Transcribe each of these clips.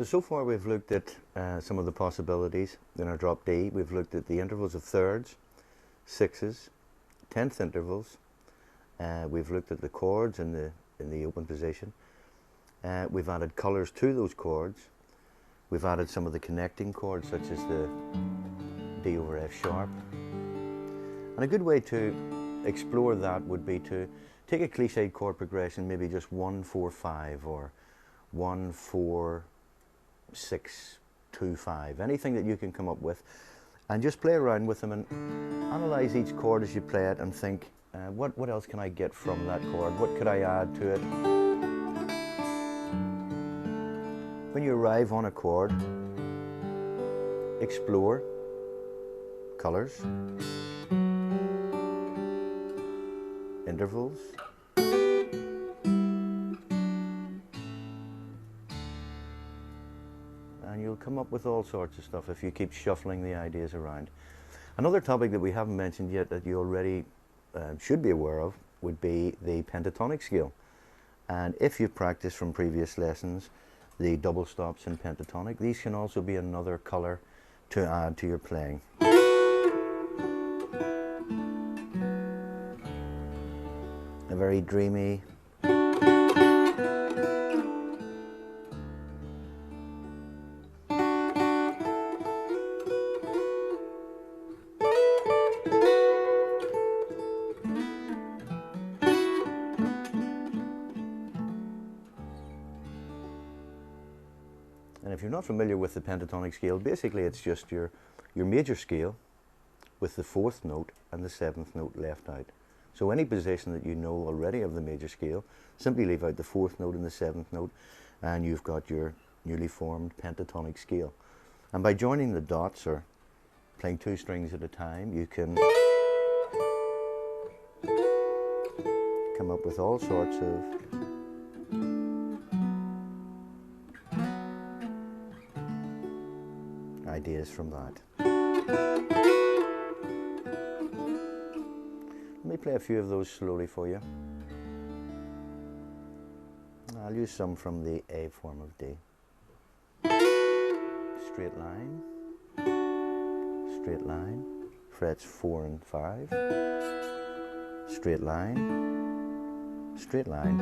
So far we've looked at some of the possibilities in our drop D. We've looked at the intervals of thirds, sixes, tenth intervals. We've looked at the chords in the open position. We've added colours to those chords. We've added some of the connecting chords, such as the D over F sharp. And a good way to explore that would be to take a cliched chord progression, maybe just 1, 4, 5, or 1, 4, 6, 2, 5, anything that you can come up with, and just play around with them and analyse each chord as you play it and think, what else can I get from that chord? What could I add to it? When you arrive on a chord, explore colours, intervals, and you'll come up with all sorts of stuff if you keep shuffling the ideas around. Another topic that we haven't mentioned yet that you already should be aware of would be the pentatonic scale. And if you've practiced from previous lessons the double stops in pentatonic, these can also be another colour to add to your playing. A very dreamy, and if you're not familiar with the pentatonic scale, basically it's just your major scale with the fourth note and the seventh note left out. So any position that you know already of the major scale, simply leave out the fourth note and the seventh note, and you've got your newly formed pentatonic scale. And by joining the dots, or playing two strings at a time, you can come up with all sorts of ideas from that. Let me play a few of those slowly for you. I'll use some from the A form of D. Straight line, straight line, frets 4 and 5, straight line, straight line,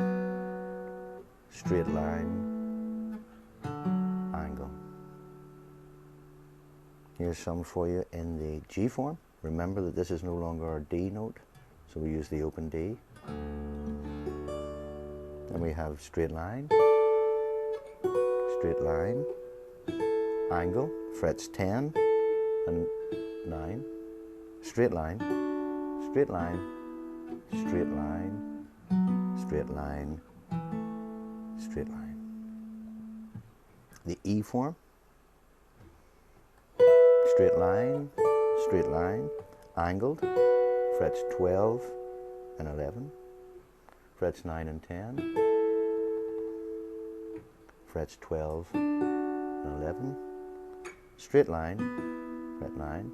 straight line, angle. Here's some for you in the G form. Remember that this is no longer our D note, so we use the open D. Then we have straight line, angle, frets 10 and 9, straight line, straight line, straight line, straight line, straight line. The E form, straight line, angled, frets 12 and 11, frets 9 and 10, frets 12 and 11, straight line, fret 9,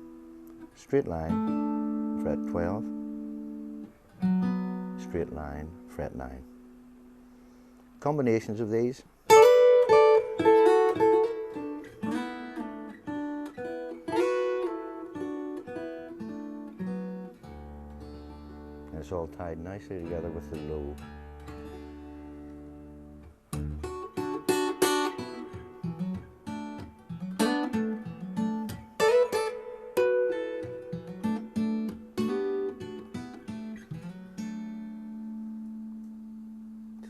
straight line, fret 12, straight line, fret 9. Combinations of these. And it's all tied nicely together with the low.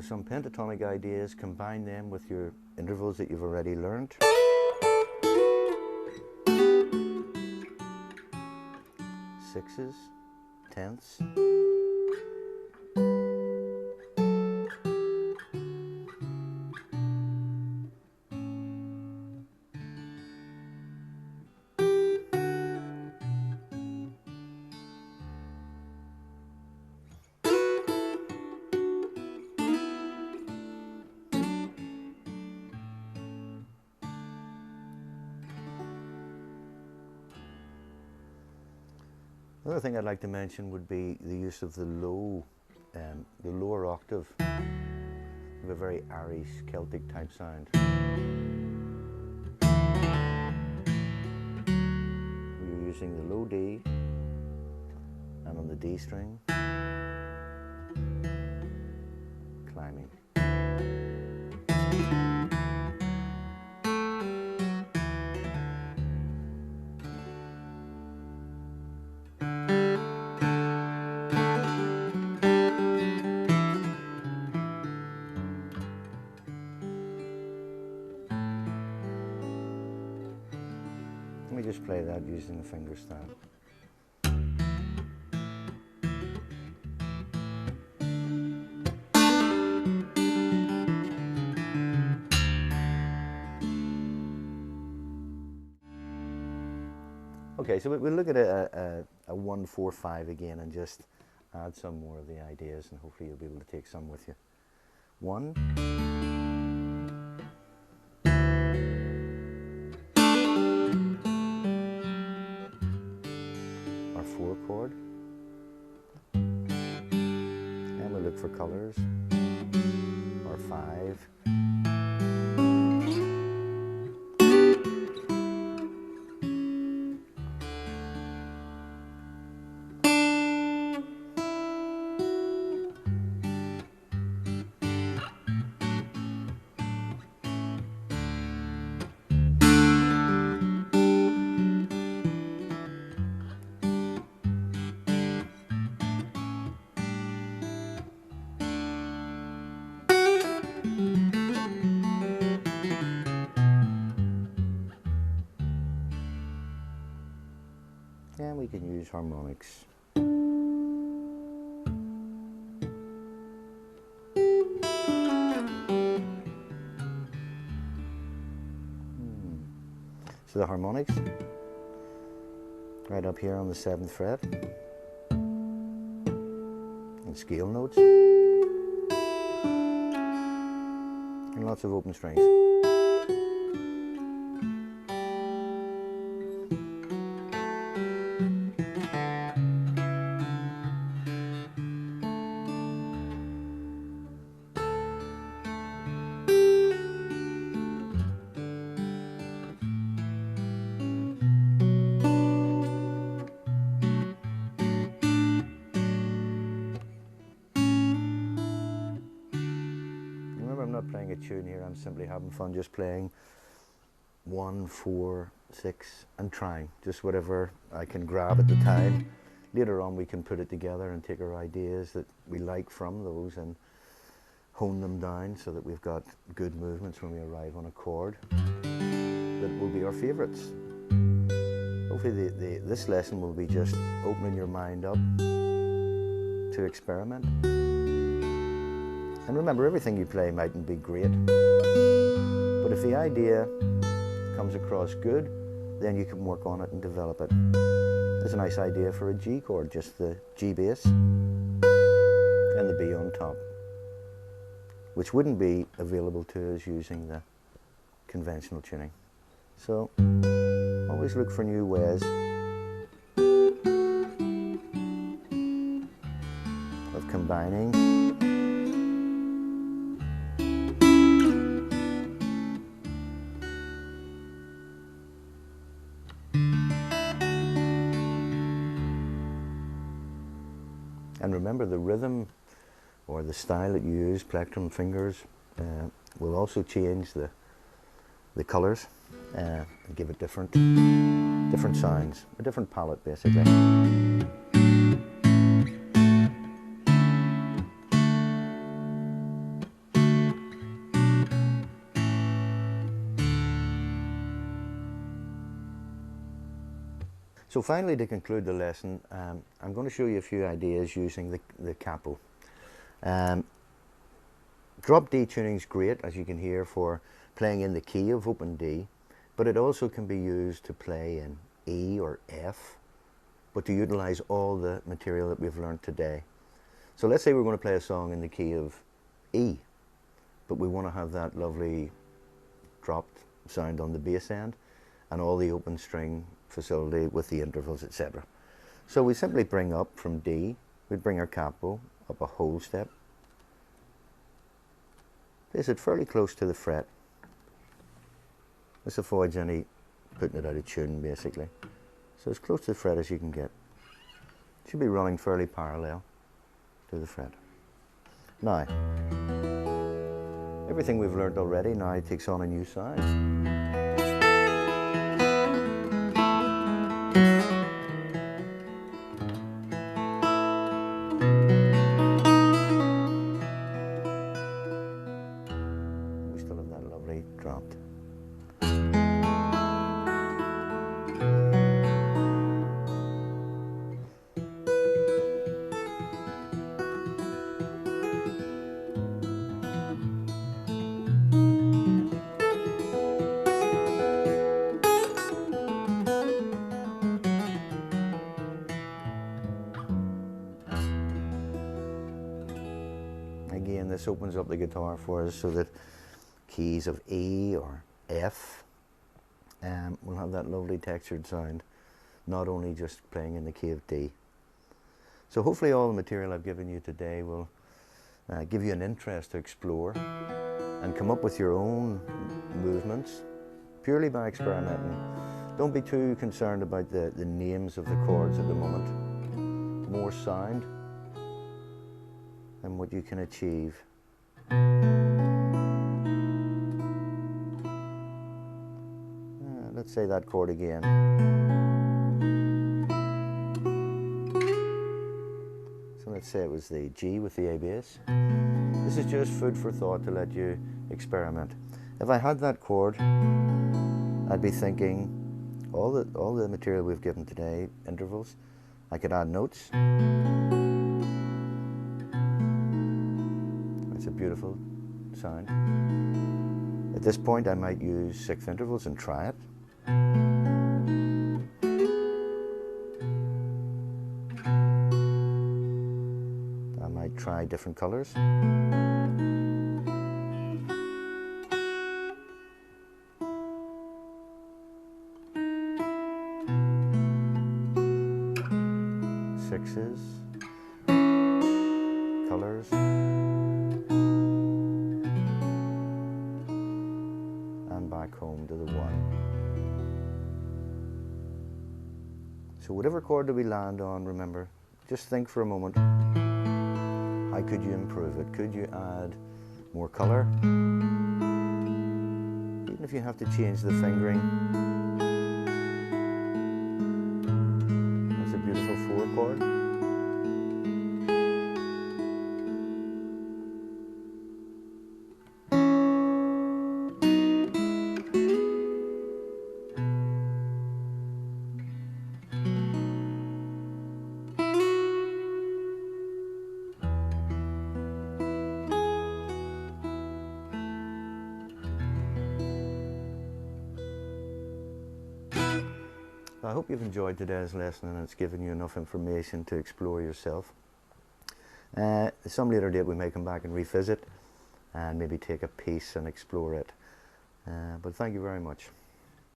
Some pentatonic ideas, combine them with your intervals that you've already learned. Sixes, tenths. Another thing I'd like to mention would be the use of the low, the lower octave of a very Irish Celtic type sound. using the low D and on the D string, climbing. Let me just play that using the finger stand. Okay, so we'll look at a 1-4-5 again and just add some more of the ideas, and hopefully you'll be able to take some with you. 1, our 4 chord, and we'll look for colors, our 5, and we can use harmonics. So the harmonics, right up here on the 7th fret, and scale notes, and lots of open strings. I'm not playing a tune here, I'm simply having fun just playing 1, 4, 6 and trying, just whatever I can grab at the time. Later on we can put it together and take our ideas that we like from those and hone them down so that we've got good movements when we arrive on a chord that will be our favourites. Hopefully this lesson will be just opening your mind up to experiment. And remember, everything you play mightn't be great, but if the idea comes across good, then you can work on it and develop it. There's a nice idea for a G chord, just the G bass and the B on top, which wouldn't be available to us using the conventional tuning. So always look for new ways of combining and remember the rhythm or the style that you use, plectrum, fingers, will also change the colours and give it different sounds, a different palette basically. So finally, to conclude the lesson, I'm going to show you a few ideas using the capo. Drop D tuning is great, as you can hear, for playing in the key of open D, but it also can be used to play in E or F, but to utilize all the material that we've learned today. So let's say we're going to play a song in the key of E, but we want to have that lovely dropped sound on the bass end and all the open string facility with the intervals, etc. So we simply bring up from D, we bring our capo up a whole step, place it fairly close to the fret. This avoids any putting it out of tune basically. So as close to the fret as you can get. Should be running fairly parallel to the fret. Now, everything we've learned already now takes on a new sound. We still have that lovely dropped. Again, this opens up the guitar for us so that keys of E or F will have that lovely textured sound, not only just playing in the key of D. So hopefully all the material I've given you today will give you an interest to explore and come up with your own movements purely by experimenting. Don't be too concerned about the names of the chords at the moment. More sound and what you can achieve. Let's say that chord again. So let's say it was the G with the A bass. This is just food for thought to let you experiment. If I had that chord, I'd be thinking all the material we've given today, intervals, I could add notes. It's a beautiful sound. At this point I might use sixth intervals and try it. I might try different colors. Sixes, colors, and back home to the one. So whatever chord that we land on, remember, just think for a moment, how could you improve it? Could you add more color? Even if you have to change the fingering. That's a beautiful 4 chord. I hope you've enjoyed today's lesson and it's given you enough information to explore yourself. Some later date we may come back and revisit and maybe take a piece and explore it. But thank you very much.